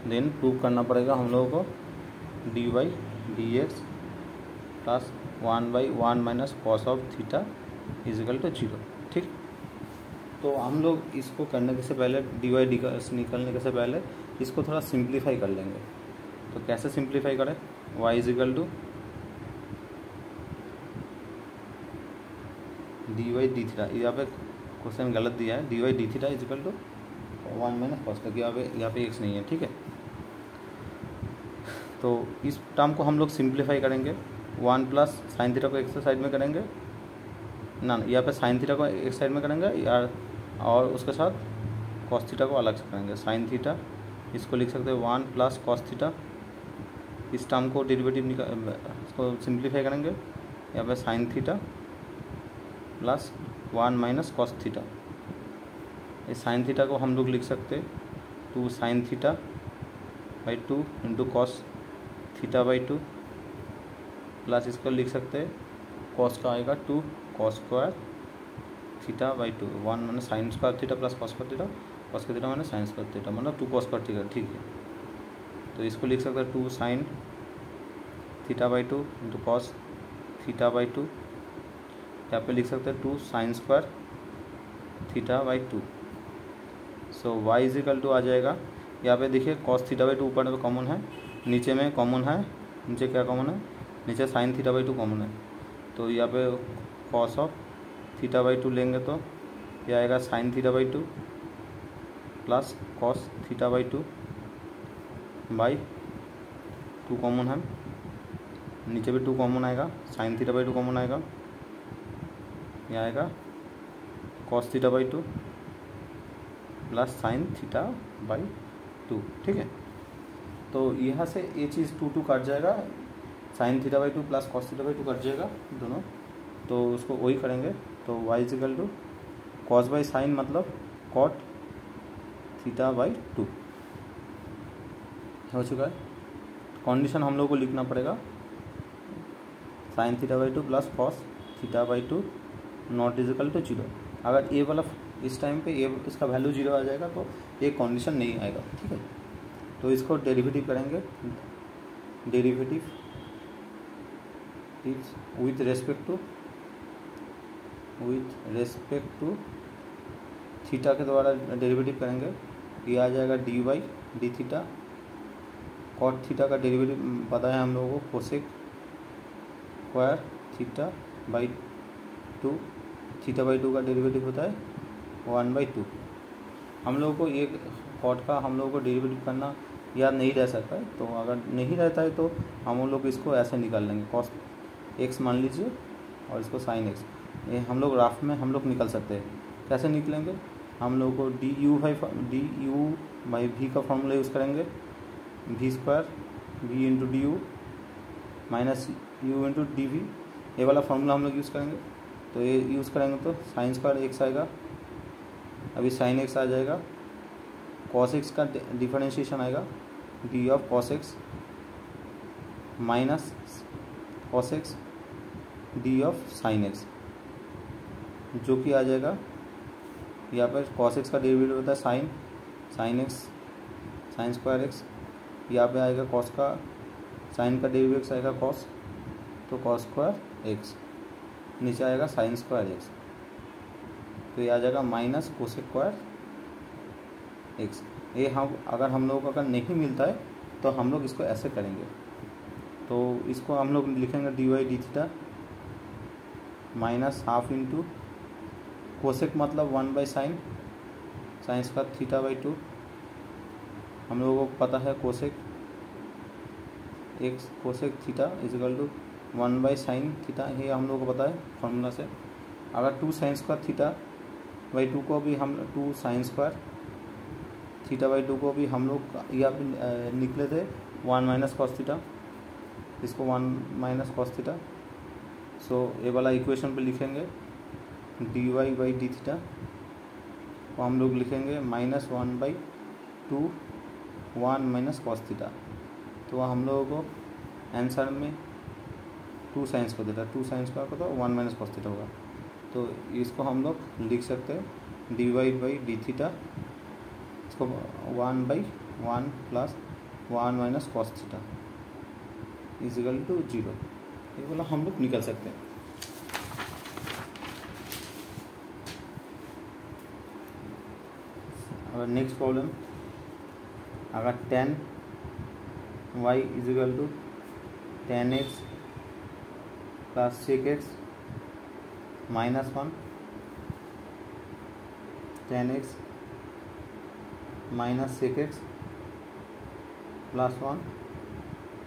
Speaker 1: then prove करना पड़ेगा हम लोगों को D Y D x plus 1/1 minus cos of theta is equal to 0। ठीक, तो हम लोग इसको करने के से पहले डी वाई डी निकलने के से पहले इसको थोड़ा सिंप्लीफाई कर लेंगे। तो कैसे सिंप्लीफाई करें? y is equal to d Y D theta, यहाँ पे क्वेश्चन गलत दिया है, d Y D theta is equal to 1 minus cos का, यहाँ पे एक्स नहीं है। ठीक है, तो इस टर्म को हम लोग सिंप्लीफाई करेंगे। 1 प्लस साइन थीटा को एक साइड में करेंगे ना, यहाँ पे साइन थीटा को एक साइड में करेंगे यार, और उसके साथ कॉस थीटा को अलग से करेंगे। साइन थीटा इसको लिख सकते हैं 1 प्लस कॉस थीटा, इस टर्म को डेरिवेटिव इसको सिंप्लीफाई करेंगे, यहाँ पे sine theta plus 1 minus cos theta. इस साइन थीटा को हम लोग लिख सकते 2 sine theta by 2 into cos theta by 2 plus इसको लिख सकते कॉस का आएगा 2 cos square theta by 2, 1 minus sine square theta plus cos square theta, cos का theta minus sine square theta मतलब 2 कॉस स्क्वायर थीटा। ठीक है, तो इसको लिख सकते हैं 2 sine theta by 2 into cos theta by 2, यहाँ पे लिख सकते हैं 2 sine square theta by 2। So y is equal to आ जाएगा, यहाँ पे देखिए कॉस थीटा बाई 2 ऊपर में कॉमन है, नीचे में कॉमन है, नीचे क्या कॉमन है, नीचे साइन थीटा बाई 2 कॉमन है, तो यहाँ पे कॉस ऑफ थीटा बाई 2 लेंगे तो यह आएगा sign theta by 2 plus cos theta by 2 by 2 common है, नीचे भी 2 कॉमन आएगा, साइन थीटा बाई 2 कॉमन आएगा, ये आएगा cos theta by 2 plus sine theta by 2। ठीक है, तो यहाँ से ये चीज़ 2 काट जाएगा, sine theta by 2 plus cos theta by 2 cut जाएगा दोनों, तो उसको वही करेंगे। तो y is equal to cos by sine मतलब कॉट थीटा बाई 2 हो चुका है। कंडीशन हम लोग को लिखना पड़ेगा sine theta by 2 plus cos theta by 2 not is equal to 0। अगर ए वाला इस टाइम पे ए इसका वैल्यू 0 आ जाएगा तो ये कंडीशन नहीं आएगा। ठीक है, तो इसको डेरिवेटिव करेंगे, derivative with respect to theta के द्वारा डेरिवेटिव करेंगे, ये आ जाएगा D Y D theta, cot theta का डेरिवेटिव पता है हम लोगों को cosec square theta by 2, theta by 2 का डेरिवेटिव होता है 1/2। हम लोगों को ये कॉट का हम लोगों को डेरिवेटिव करना याद नहीं रह सकता है, तो अगर नहीं रहता है तो हम लोग इसको ऐसे निकाल लेंगे, कॉस एक्स मान लीजिए और इसको साइन एक्स, ये हम लोग ग्राफ में हम लोग निकल सकते हैं। कैसे निकलेंगे, हम लोग को डी यू बाई वी का फॉर्मूला यूज़ करेंगे, v square v into d u minus u into d v, ये वाला फॉर्मूला हम लोग यूज़ करेंगे। तो ये यूज़ करेंगे तो साइन स्क्वायर एक्स आएगा, अभी साइन एक्स आ जाएगा, कॉस एक्स का डिफरेंशिएशन आएगा D of cos x minus cos x D of sine x, जो कि आ जाएगा यहाँ पर कॉस एक्स का डेरिवेटिव होता है sign x sine square x, यहाँ पे आएगा कॉस का साइन का डेरिवेटिव आएगा कॉस, तो कॉस स्क्वायर एक्स, नीचे आएगा साइन स्क्वायर एक्स, तो ये आ जाएगा माइनस कोसेक स्क्वायर एक्स। ये हम अगर हम लोग को अगर नहीं मिलता है तो हम लोग इसको ऐसे करेंगे, तो इसको हम लोग लिखेंगे d Y D theta minus half into cosec मतलब 1/sin स्क्वायर थीटा बाई 2। हम लोगों को पता है cosec x cosec theta is equal to 1/sin theta, ये हम लोगों को पता है फॉर्मूला से। अगर 2sin स्क्वायर थीटा बाई 2 को भी हम 2sin स्क्वायर थीटा बाई 2 को भी हम लोग यहाँ पे निकले थे 1 माइनस कॉस थीटा, इसको 1 माइनस कॉस थीटा, सो ये वाला इक्वेशन पे लिखेंगे d y by d theta को हम लोग लिखेंगे -1/2 1 माइनस कॉस थीटा, तो हम लोगों को आंसर में 2 साइंस को देता है, 2 साइंस का तो 1 माइनस कॉस थीटा होगा। तो इसको हम लोग लिख सकते हैं d y by d theta, इसको 1/1 plus 1 minus cos theta is equal to 0, ये वाला हम लोग निकल सकते हैं। अगर नेक्स्ट प्रॉब्लम, अगर tan y is equal to tan x plus sec x minus 1, tan x minus sec x plus 1,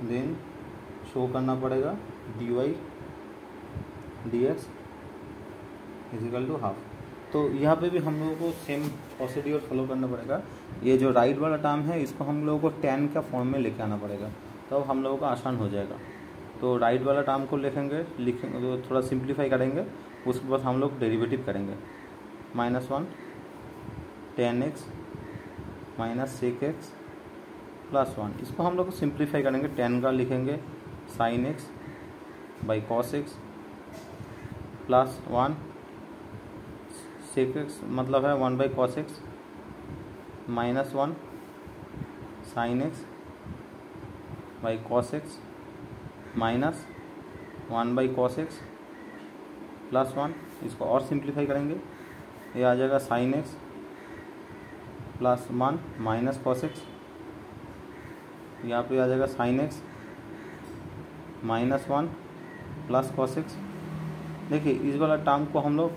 Speaker 1: then show करना पड़ेगा dy dx is equal to half. तो यहाँ पे भी हम लोगों को सेम प्रोसीड्यूर फॉलो करना पड़ेगा। ये जो राइट वाला टर्म है इसको हम लोगों को tan का फॉर्म में लेके आना पड़ेगा, तब हम लोगों का आसान हो जाएगा। तो राइट वाला टर्म को लिखेंगे तो थोड़ा सिंप्लीफाई करेंगे, उसके बाद हम लोग डेरिवेटिव करेंगे -1 tan x minus sec x plus 1, इसको हम लोग सिंप्लीफाई करेंगे, tan का लिखेंगे sin x by cos x plus 1 sec x मतलब है 1/cos x minus 1 sin x by cos x minus 1/cos x plus 1, इसको और सिंप्लीफाई करेंगे, ये आ जाएगा sin x plus 1 minus cos x, यहाँ पे आ जाएगा sin x minus 1 plus cos x। देखिए इस वाला टर्म को हम लोग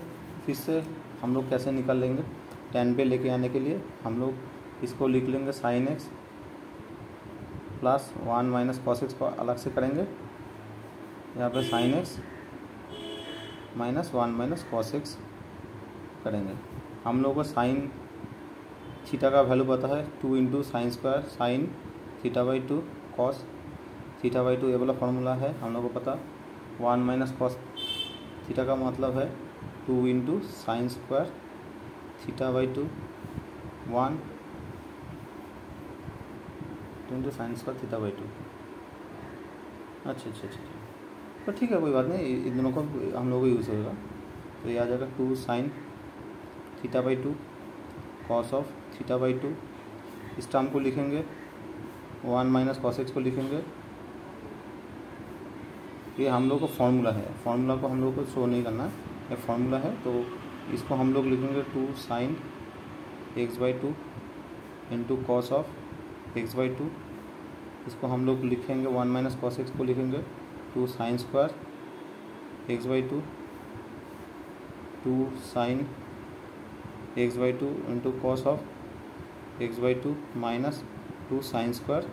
Speaker 1: फिर से हम लोग कैसे निकाल लेंगे, tan पे लेके आने के लिए हम लोग इसको लिख लेंगे sin x plus 1 minus cos x को अलग से करेंगे, यहाँ पे sine x minus 1 minus cos x करेंगे। हम लोग को साइन थीटा का वैल्यू पता है 2 into sine square sine theta by 2 cos theta by 2, ये वाला फॉर्मूला है हम लोग को पता। 1 माइनस कॉस थीटा का मतलब है 2 into sine square theta by 2 1 2 into sine square theta by 2। अच्छा, तो ठीक है, कोई बात नहीं, इन दोनों को हम लोग को यूज़ होगा। तो ये आ जाएगा 2 sine theta by 2 cos of theta by 2। इस टर्म को लिखेंगे 1 माइनस कॉस एक्स को लिखेंगे। ये हम लोग को फार्मूला है, फार्मूला को हम लोग को शो नहीं करना है, ये फार्मूला है। तो इसको हम लोग लिखेंगे 2 sign x by 2 into cos of x by 2। इसको हम लोग लिखेंगे 1 माइनस कॉस एक्स को लिखेंगे 2 sine square x by 2 2 sign x by 2 into cos of x by 2 minus 2 sine square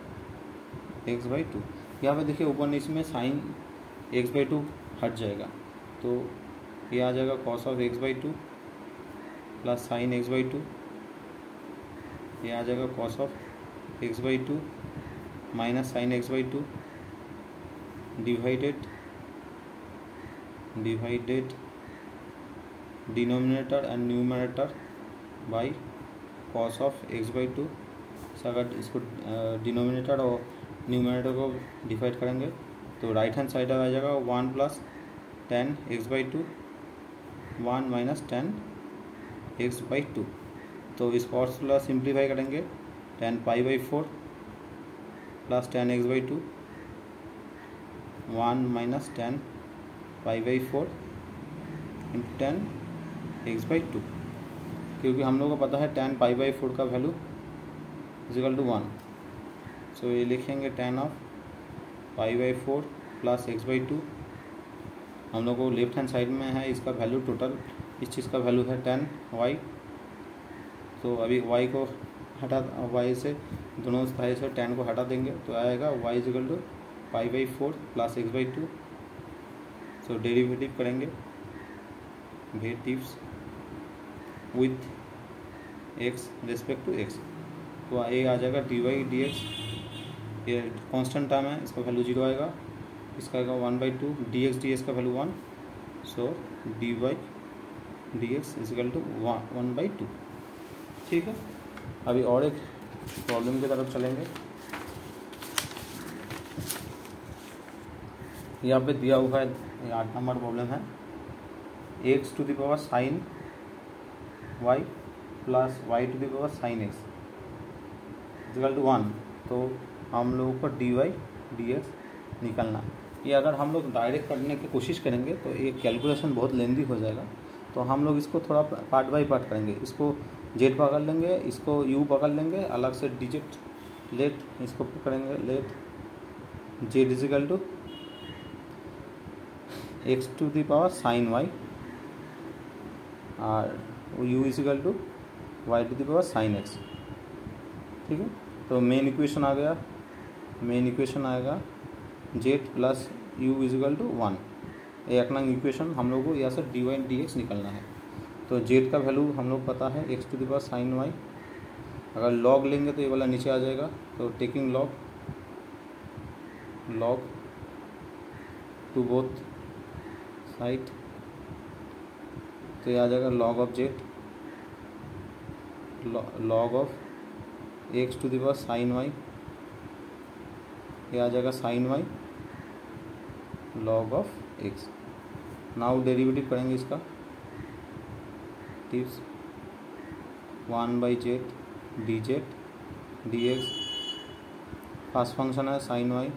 Speaker 1: x by 2। यहाँ पे देखिए ऊपर नीचे में साइन एक्स बाई 2 हट जाएगा, तो ये आ जाएगा cos of x by 2 plus sign x by 2, ये आ जाएगा cos of x by 2 minus sign x by 2 divided denominator and numerator by cos of x by 2। अगर इसको डिनोमिनेटर और न्यूमरेटर को डिवाइड करेंगे तो राइट हैंड साइड आ जाएगा 1 plus 10 x by 2 1 minus 10 x by 2। तो इस फॉर्मूला सिंप्लीफाई करेंगे 10 पाई by 4 plus 10 x by 2 1 minus 10 pi by 4 into 10 x by 2, क्योंकि हम लोग को पता है 10 पाई बाई 4 का वैल्यू इजिकल टू 1। सो ये लिखेंगे 10 of pi by 4 plus x by 2। हम लोग को लेफ्ट हैंड साइड में है इसका वैल्यू, टोटल इस चीज़ का वैल्यू है 10 वाई। तो अभी वाई को हटा, वाई से दोनों साइड से 10 को हटा देंगे तो आएगा y equal to pi by 4 plus x by 2। So derivative करेंगे, derivatives with x respect to x, तो ये आ जाएगा डी वाई डी एक्स। ये कांस्टेंट टर्म है, इसका वैल्यू 0 आएगा, इसका आएगा 1/2 डी एक्स का value 1। So D Y D x is equal to 1/2। ठीक है, अभी और एक प्रॉब्लम की तरफ चलेंगे। यहाँ पे दिया हुआ है, 8 नंबर प्रॉब्लम है, x to the power sine y plus Y to the power sine x equal to 1। तो हम लोगों को डी वाई डी एक्स निकलना। ये अगर हम लोग डायरेक्ट करने की कोशिश करेंगे तो ये कैलकुलेशन बहुत लेंदी हो जाएगा, तो हम लोग इसको थोड़ा पार्ट बाय पार्ट करेंगे। इसको जेड पकड़ लेंगे, इसको यू पकड़ लेंगे, अलग से डिजिट लेट इसको पकड़ेंगे, let z equal to x to the power sine y और u is equal to y to the power sine x. ठीक है, तो मेन इक्वेशन आ गया, मेन इक्वेशन आएगा z plus u is equal to 1। एक नंग इक्वेशन हम लोग को यहाँ से डी वाई डी एक्स निकलना है। तो जेड का वैल्यू हम लोग पता है x to the power sine y, अगर लॉग लेंगे तो ये वाला नीचे आ जाएगा। तो taking log to both side, तो ये आ जाएगा log of z log of x to the power sine y, ये आ जाएगा sine y log of x. Now derivative करेंगे इसका, tips 1/z d z d x. First function है sine y,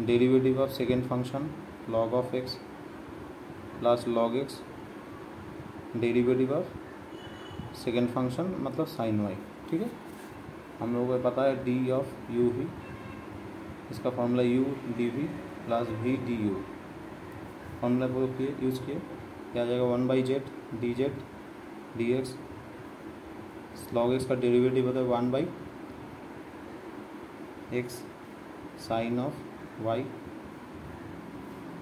Speaker 1: derivative of second function log of x plus log x, derivative of second function मतलब साइन वाई। ठीक है, हम लोगों को पता है डी ऑफ यू भी, इसका formula u d v plus v d u, formula वो किए यूज़ किए, क्या आ जाएगा 1/z d z d x. Log x का डेरिवेटिव होता है 1/, एक्स साइन ऑफ वाई,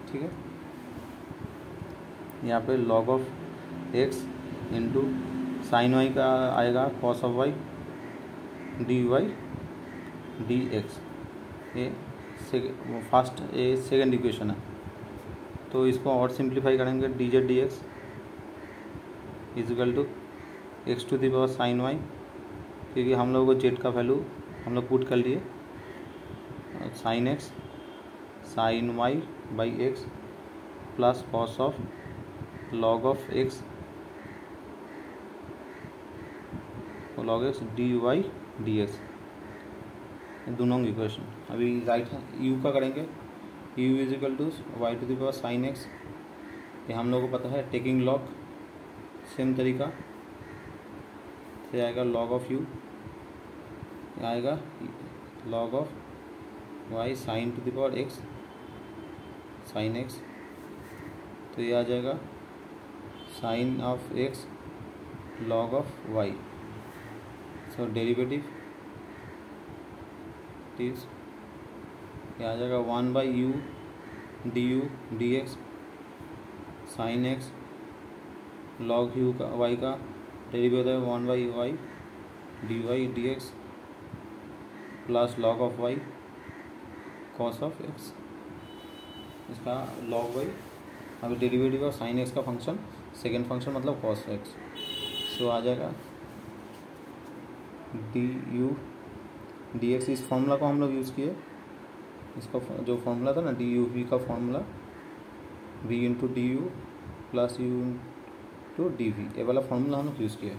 Speaker 1: ठीक है। यहाँ पे log of x into sine y का आएगा cos of y D Y D x. ये सेकेंड इक्वेशन है। तो इसको और सिंप्लीफाई करेंगे, d z d x is equal to x to the power sine y, क्योंकि हम लोगों को जेड का वैल्यू हम लोग पुट कर लिए, sine x sine y by x plus cos of log of x log x d Y D x, दोनों इक्वेशन। अभी राइट यू का करेंगे, u is equal to y to the power sine x, ये हम लोगों को पता है टेकिंग लॉग, सेम तरीका से आएगा लॉग ऑफ यू, आएगा log of y sine to the power x sine x, तो ये आ जाएगा sine of x log of y. So derivative ये आ जाएगा 1/u du dx sine x log u का वाई का डेरिवेटिव है 1/y dy dx plus log of y cos of x, इसका लॉग वाई। अभी डेरिवेटिव ऑफ साइन एक्स का फंक्शन सेकेंड फंक्शन मतलब कॉस एक्स, सो आ जाएगा डी यू डी एक्स। इस फॉर्मूला को हम लोग यूज़ किए, इसका जो फॉर्मूला था ना डी यू वी का formula, v into d u plus u into d v, ये वाला फॉर्मूला हम लोग यूज़ किए।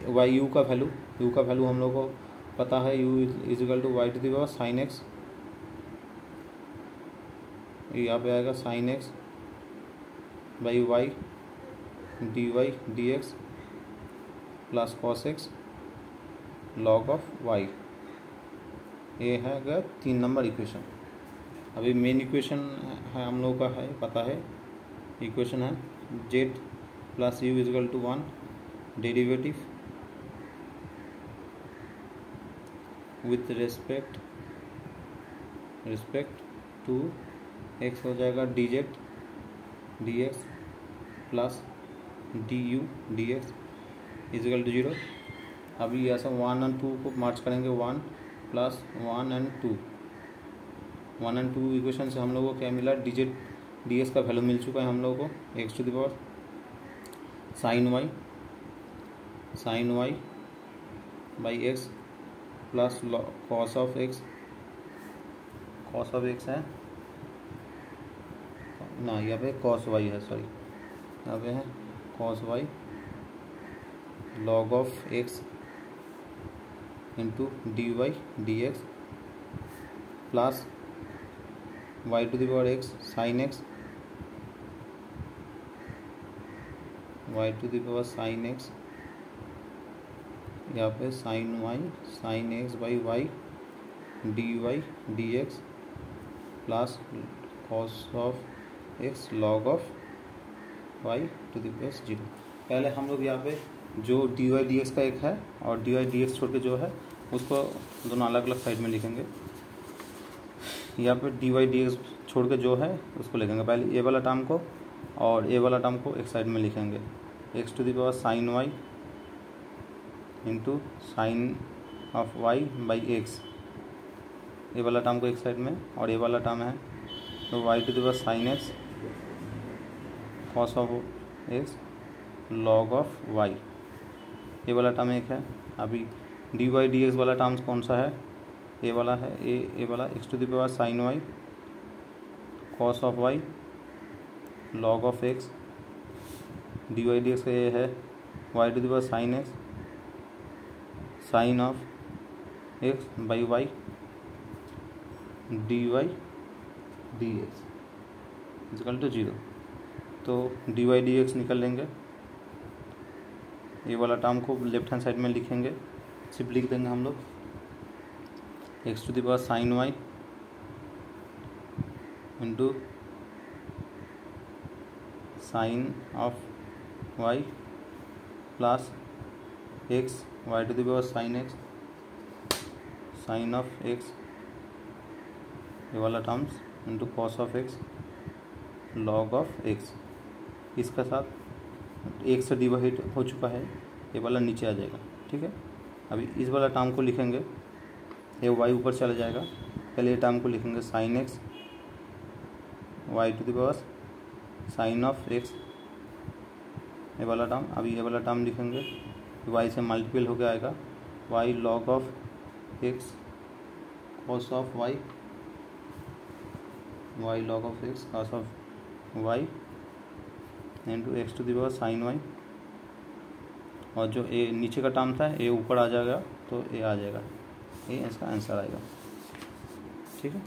Speaker 1: वाई यू का वैल्यू हम लोग को पता है, u is equal to y to the power sine x, यहाँ पे आएगा sine x by y D Y D x plus cos x log of y. ये है अगर 3 नंबर इक्वेशन। अभी मेन इक्वेशन है हम लोग का है पता है, इक्वेशन है z plus u is equal to 1 derivative with respect to x हो जाएगा d z d x plus d u d x is equal to 0। अभी ऐसा 1 और 2 को मार्च करेंगे, 1 प्लस 1 एंड 2, 1 एंड 2 इक्वेशन से हम लोगों को क्या मिला, डी जेड डी एक्स का वैल्यू मिल चुका है हम लोगों को x to the power sine y by x plus cos of x है ना, यहाँ पे कॉस वाई है, सॉरी यहाँ पे है cos y log of x into d Y D x plus Y to the power x sine x y to the power sine x, यहाँ पे sine y sine x by y D Y D x plus cos of x log of y to the power 0। पहले हम लोग यहाँ पे जो डी वाई डी एक्स का एक है और डी वाई डी एक्स छोड़ के जो है उसको दोनों अलग अलग साइड में लिखेंगे। यहाँ पे डी वाई डी एक्स छोड़ के जो है उसको लिखेंगे, पहले ए वाला टर्म को और ए वाला टर्म को एक साइड में लिखेंगे, x to the power sine y into sine of y by x, a वाला टर्म को एक साइड में, और ए वाला टर्म है तो y to the power sine x cos of x log of y, ये वाला टर्म एक है। अभी डी वाई डी एक्स वाला टर्म्स कौन सा है, ए वाला है, ए वाला x to the power sine y cos of y log of x, d Y D x का ये है y to the power sine x sine of x by y D Y D x equal to 0। तो डी वाई डी एक्स निकल लेंगे, ये वाला टर्म को लेफ्ट हैंड साइड में लिखेंगे, सिर्फ लिख देंगे हम लोग x to the power sine y into sine of y plus x y to the power sine x sine of x ये वाला terms into cos of x log of x, इसका साथ एक से डिवाइड हो चुका है, ये वाला नीचे आ जाएगा। ठीक है, अभी इस वाला टर्म को लिखेंगे, ये वाई ऊपर चला जाएगा। पहले ये टर्म को लिखेंगे sine x y to the power sine of x ये वाला टर्म। अभी ये वाला टर्म लिखेंगे, वाई से मल्टीपल होकर आएगा, y log of x cos of y, y log of x cos of y into x to the power sine y, और जो ए नीचे का टर्म था ए ऊपर आ जाएगा तो ए आ जाएगा, ये इसका आंसर आएगा। ठीक है।